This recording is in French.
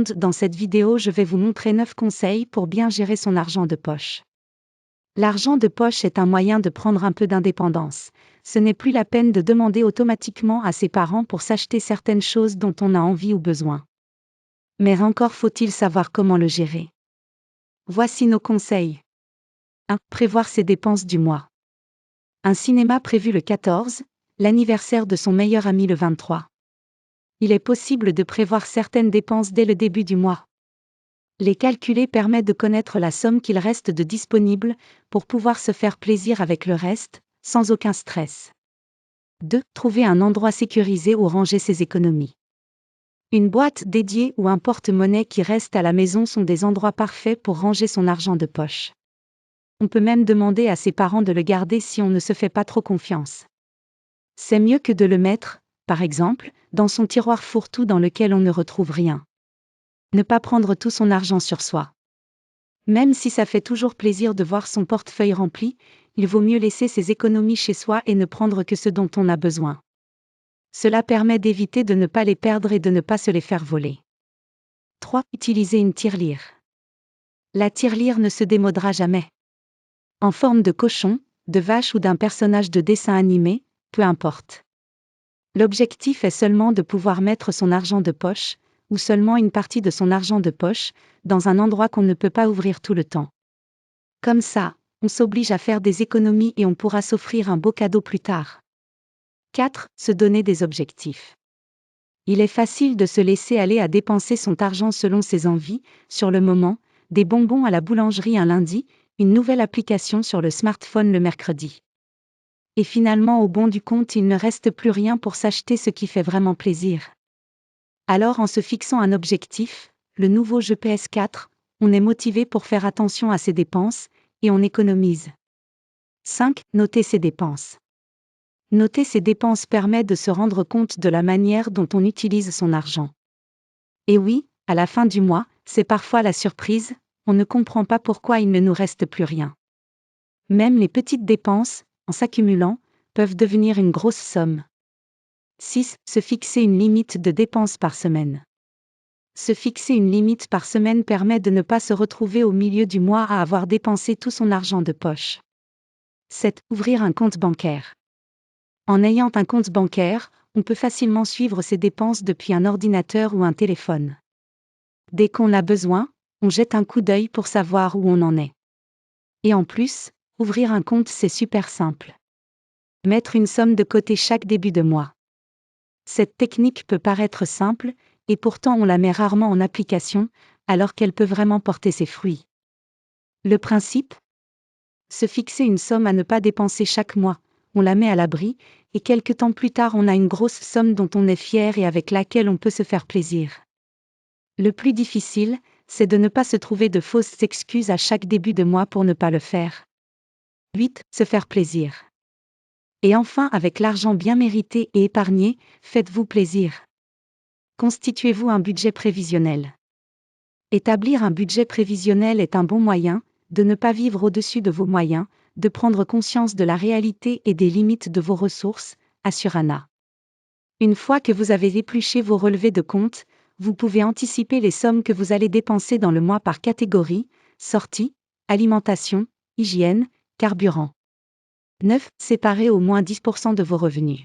monde, dans cette vidéo je vais vous montrer 9 conseils pour bien gérer son argent de poche. L'argent de poche est un moyen de prendre un peu d'indépendance. Ce n'est plus la peine de demander automatiquement à ses parents pour s'acheter certaines choses dont on a envie ou besoin. Mais encore faut-il savoir comment le gérer. Voici nos conseils. 1. Prévoir ses dépenses du mois. Un cinéma prévu le 14, l'anniversaire de son meilleur ami le 23. Il est possible de prévoir certaines dépenses dès le début du mois. Les calculer permet de connaître la somme qu'il reste de disponible pour pouvoir se faire plaisir avec le reste, sans aucun stress. 2. Trouver un endroit sécurisé où ranger ses économies. Une boîte dédiée ou un porte-monnaie qui reste à la maison sont des endroits parfaits pour ranger son argent de poche. On peut même demander à ses parents de le garder si on ne se fait pas trop confiance. C'est mieux que de le mettre, par exemple, dans son tiroir fourre-tout dans lequel on ne retrouve rien. Ne pas prendre tout son argent sur soi. Même si ça fait toujours plaisir de voir son portefeuille rempli, il vaut mieux laisser ses économies chez soi et ne prendre que ce dont on a besoin. Cela permet d'éviter de ne pas les perdre et de ne pas se les faire voler. 3. Utiliser une tirelire. La tirelire ne se démodera jamais. En forme de cochon, de vache ou d'un personnage de dessin animé, peu importe. L'objectif est seulement de pouvoir mettre son argent de poche, ou seulement une partie de son argent de poche, dans un endroit qu'on ne peut pas ouvrir tout le temps. Comme ça, on s'oblige à faire des économies et on pourra s'offrir un beau cadeau plus tard. 4. Se donner des objectifs. Il est facile de se laisser aller à dépenser son argent selon ses envies, sur le moment, des bonbons à la boulangerie un lundi, une nouvelle application sur le smartphone le mercredi. Et finalement au bout du compte il ne reste plus rien pour s'acheter ce qui fait vraiment plaisir. Alors en se fixant un objectif, le nouveau jeu PS4, on est motivé pour faire attention à ses dépenses, et on économise. 5. Noter ses dépenses. Noter ses dépenses permet de se rendre compte de la manière dont on utilise son argent. Et oui, à la fin du mois, c'est parfois la surprise, on ne comprend pas pourquoi il ne nous reste plus rien. Même les petites dépenses, en s'accumulant, peuvent devenir une grosse somme. 6. Se fixer une limite de dépenses par semaine. Se fixer une limite par semaine permet de ne pas se retrouver au milieu du mois à avoir dépensé tout son argent de poche. 7. Ouvrir un compte bancaire. En ayant un compte bancaire, on peut facilement suivre ses dépenses depuis un ordinateur ou un téléphone. Dès qu'on a besoin, on jette un coup d'œil pour savoir où on en est. Et en plus, ouvrir un compte c'est super simple. Mettre une somme de côté chaque début de mois. Cette technique peut paraître simple, et pourtant on la met rarement en application, alors qu'elle peut vraiment porter ses fruits. Le principe ? Se fixer une somme à ne pas dépenser chaque mois, on la met à l'abri, et quelque temps plus tard on a une grosse somme dont on est fier et avec laquelle on peut se faire plaisir. Le plus difficile, c'est de ne pas se trouver de fausses excuses à chaque début de mois pour ne pas le faire. 8. Se faire plaisir. Et enfin, avec l'argent bien mérité et épargné, faites-vous plaisir. Constituez-vous un budget prévisionnel. Établir un budget prévisionnel est un bon moyen de ne pas vivre au-dessus de vos moyens, de prendre conscience de la réalité et des limites de vos ressources, assure Anna. Une fois que vous avez épluché vos relevés de compte, vous pouvez anticiper les sommes que vous allez dépenser dans le mois par catégorie, sorties, alimentation, hygiène, carburant. 9. Séparer au moins 10% de vos revenus.